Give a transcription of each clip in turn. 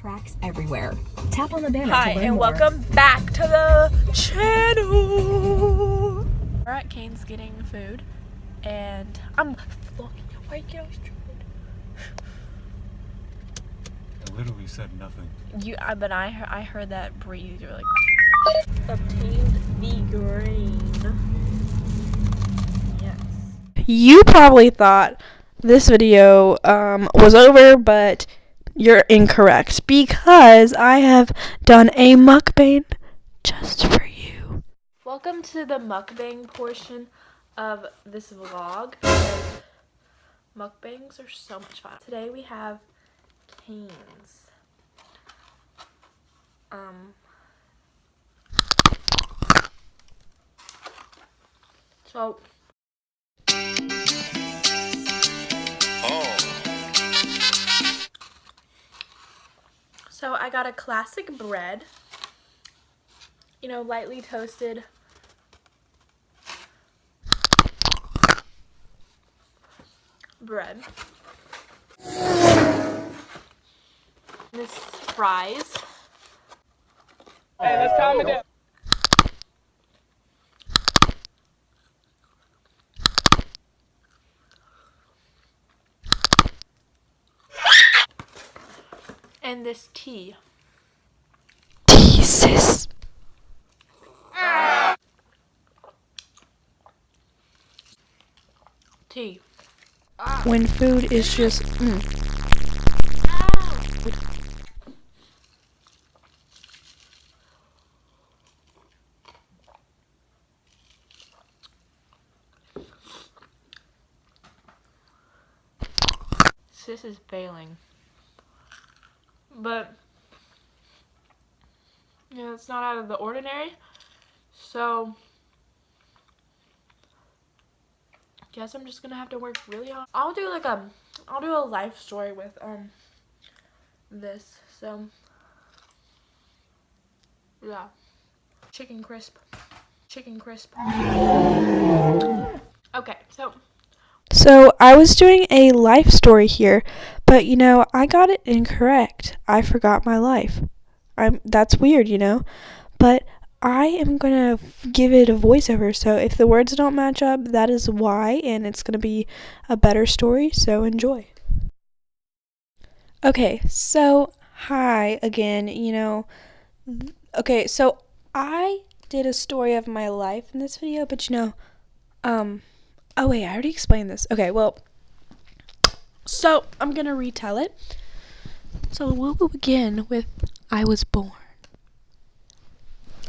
tracks everywhere. Tap on the banner Hi, to learn and more. welcome back to the channel. We're at Kane's getting food, and I'm looking. Why you get always tripping? I literally said nothing. But I heard that breathe. You're like obtained the green. Yes. You probably thought this video was over, but you're incorrect because I have done a mukbang just for you. Welcome to the mukbang portion of this vlog. Because mukbangs are so much fun. Today we have Cane's. So I got a classic bread, you know, lightly toasted bread. This fries. Hey, let's calm it down. And this tea. Tea, sis. Tea. When food is just This is failing. But yeah, it's not out of the ordinary. So guess I'm just gonna have to work really hard. I'll do a life story with this. So yeah. Chicken crisp. Okay, so I was doing a life story here, but you know, I got it incorrect. I forgot my life. That's weird, you know, but I am gonna give it a voiceover, so if the words don't match up, that is why, and it's gonna be a better story, so enjoy. Okay, so hi again, you know. Okay, so I did a story of my life in this video, but you know, oh wait, I already explained this. Okay, well, so I'm gonna retell it. So we'll begin with I was born.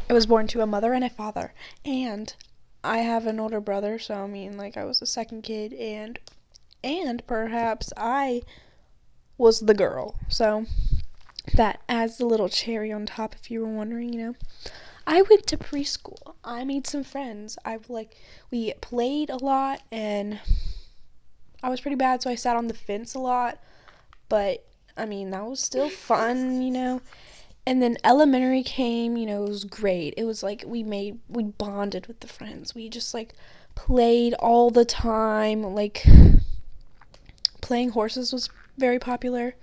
I was born to a mother and a father, and I have an older brother, so I mean, like, I was the second kid, and perhaps I was the girl. So that adds the little cherry on top, if you were wondering, you know. I went to preschool. I made some friends. We played a lot, and I was pretty bad, so I sat on the fence a lot, but I mean, that was still fun, you know. And then elementary came, you know, it was great. It was like we bonded with the friends. We just like played all the time. Like playing horses was very popular,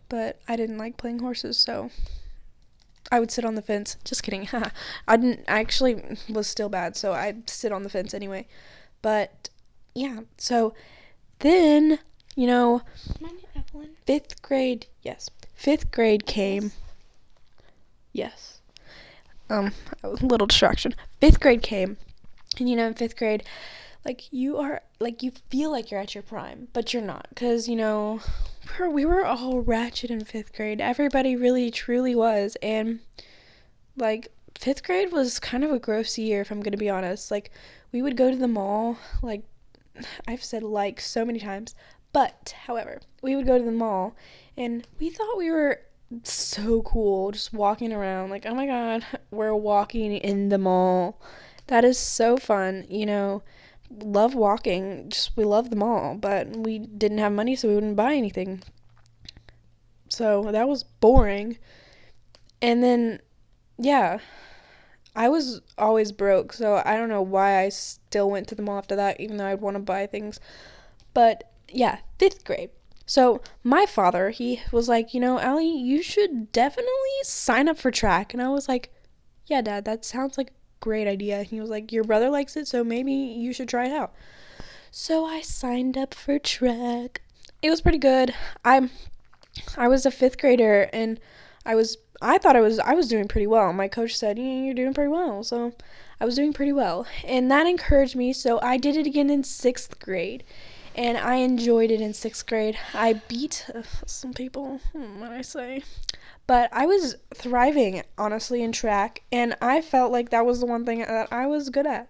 but I didn't like playing horses, so I would sit on the fence. Just kidding. I actually was still bad, so I'd sit on the fence anyway. But yeah, so then, you know, fifth grade came. Yes. A little distraction. Fifth grade came, and you know, in fifth grade, like, you feel like you're at your prime, but you're not, because, you know, we were all ratchet in fifth grade. Everybody really, truly was, and, like, fifth grade was kind of a gross year, if I'm gonna be honest. Like, we would go to the mall, like, I've said like so many times, but, however, we would go to the mall, and we thought we were so cool, just walking around, like, oh my god, we're walking in the mall. That is so fun, you know. Love walking, we love the mall, but we didn't have money, so we wouldn't buy anything. So that was boring. And then, yeah, I was always broke, so I don't know why I still went to the mall after that, even though I'd want to buy things. But yeah, fifth grade. So my father, he was like, Allie, you should definitely sign up for track. And I was like, yeah, Dad, that sounds like a great idea. And he was like, your brother likes it, so maybe you should try it out. So I signed up for track. It was pretty good. I was a 5th grader, and I thought I was doing pretty well. My coach said, you're doing pretty well. So I was doing pretty well. And that encouraged me, so I did it again in 6th grade. And I enjoyed it in 6th grade. I beat some people, what I say. But I was thriving, honestly, in track. And I felt like that was the one thing that I was good at.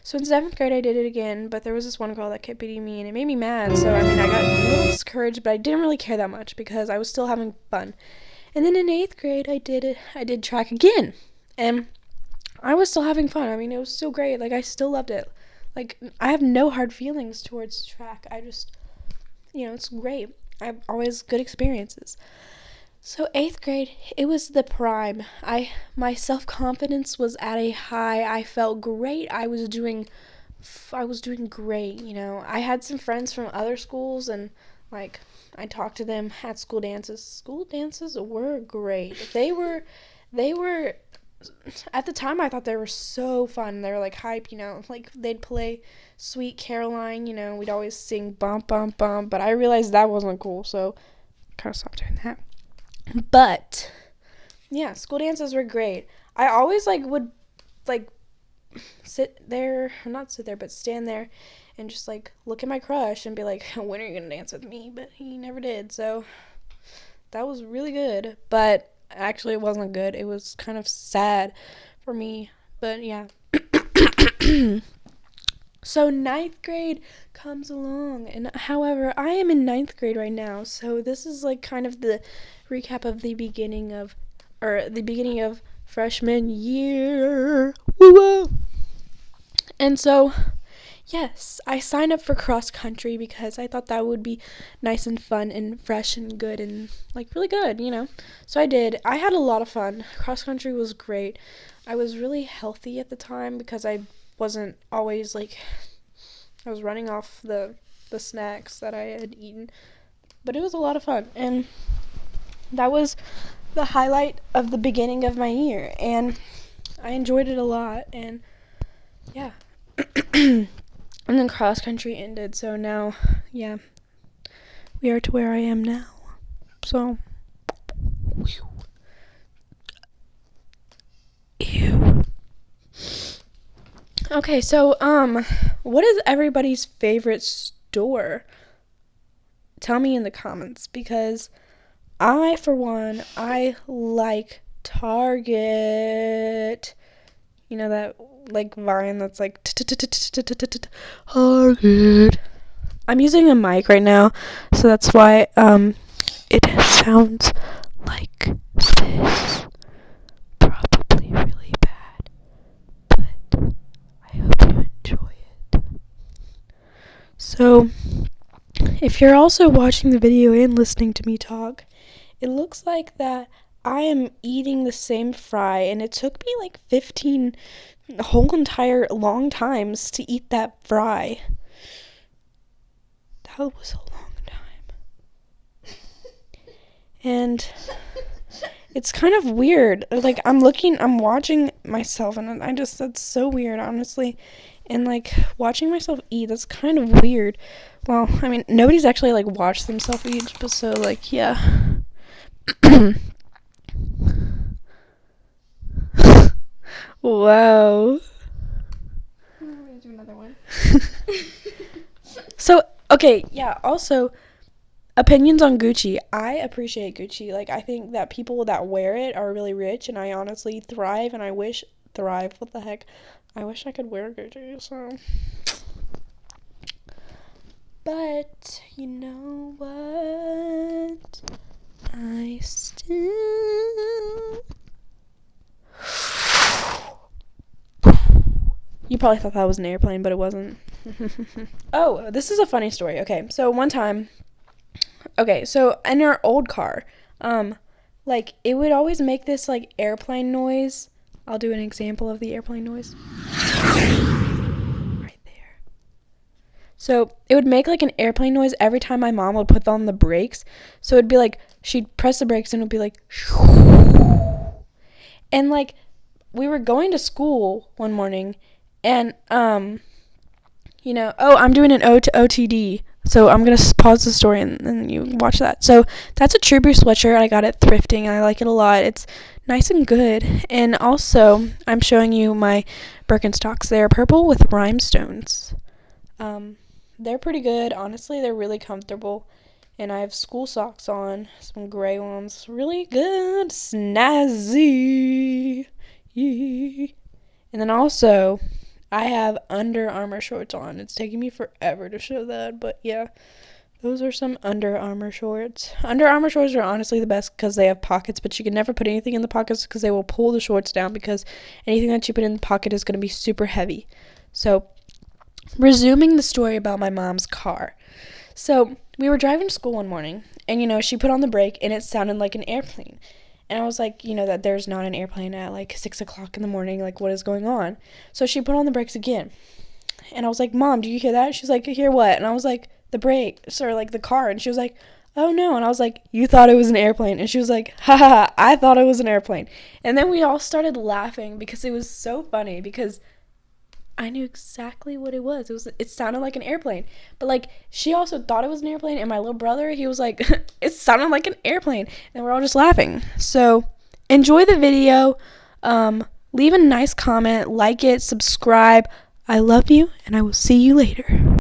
So in 7th grade, I did it again. But there was this one girl that kept beating me. And it made me mad. So, I got a little discouraged. But I didn't really care that much because I was still having fun. And then in 8th grade, I did track again. And I was still having fun. It was still great. I still loved it. I have no hard feelings towards track. I just, it's great. I have always good experiences. So 8th grade, it was the prime. My self-confidence was at a high. I felt great. I was doing great, I had some friends from other schools, and, I talked to them at school dances. School dances were great. They were at the time, I thought they were so fun. They were hype, they'd play Sweet Caroline, we'd always sing bump, bump, bump, but I realized that wasn't cool, so kind of stopped doing that. But yeah, school dances were great. I always would sit there, not sit there, but stand there and just look at my crush and be like, when are you gonna dance with me? But he never did, so that was really good. But actually, it wasn't good. It was kind of sad for me. But yeah. So 9th grade comes along. And however, I am in 9th grade right now. So this is kind of the recap of the beginning of freshman year. Woo-woo. And so, yes, I signed up for cross country because I thought that would be nice and fun and fresh and good and really good, So I did. I had a lot of fun. Cross country was great. I was really healthy at the time because I wasn't always I was running off the snacks that I had eaten. But it was a lot of fun, and that was the highlight of the beginning of my year, and I enjoyed it a lot. And yeah. And then cross country ended, so now, yeah, we are to where I am now. So, ew. Okay, so, what is everybody's favorite store? Tell me in the comments, because for one, I like Target. That Vine that's Target. I'm using a mic right now, so that's why it sounds like this. Probably really bad, but I hope you enjoy it. So, if you're also watching the video and listening to me talk, it looks like that I am eating the same fry, and it took me 15 whole entire long times to eat that fry. That was a long time. And it's kind of weird. I'm watching myself, and that's so weird, honestly. And watching myself eat, that's kind of weird. Well, nobody's actually watched themselves eat, but so yeah. Wow. I'm gonna do another one. So, okay, yeah, also, opinions on Gucci. I appreciate Gucci. I think that people that wear it are really rich, and I honestly thrive, and what the heck? I wish I could wear Gucci, so. But, you know what? I still... You probably thought that was an airplane, but it wasn't. Oh, this is a funny story. Okay, so one time, so in our old car, it would always make this airplane noise. I'll do an example of the airplane noise. Right there. So it would make like an airplane noise every time my mom would put on the brakes. So it'd be like she'd press the brakes and it would be like, and like we were going to school one morning, and you know, oh, I'm doing an OTD. So I'm going to pause the story and then you watch that. So that's a True Blue sweatshirt. I got it thrifting and I like it a lot. It's nice and good. And also, I'm showing you my Birkenstocks. They are purple with rhinestones. They're pretty good. Honestly, they're really comfortable. And I have school socks on, some gray ones. Really good. Snazzy. Yee. And then also, I have Under Armour shorts on. It's taking me forever to show that, but yeah, those are some Under Armour shorts. Under Armour shorts are honestly the best because they have pockets, but you can never put anything in the pockets because they will pull the shorts down, because anything that you put in the pocket is going to be super heavy. So, resuming the story about my mom's car. So, we were driving to school one morning, and, you know, she put on the brake, and it sounded like an airplane. And I was like, you know, that there's not an airplane at, like, 6 o'clock in the morning. Like, what is going on? So she put on the brakes again. And I was like, Mom, do you hear that? She's like, hear what? And I was like, the brakes, or, like, the car. And she was like, oh, no. And I was like, you thought it was an airplane. And she was like, ha, ha, ha, I thought it was an airplane. And then we all started laughing because it was so funny, because I knew exactly what it was. It sounded like an airplane. But, like, she also thought it was an airplane, and my little brother, he was like, it sounded like an airplane. And we're all just laughing. So, enjoy the video. Leave a nice comment, like it, subscribe. I love you, and I will see you later.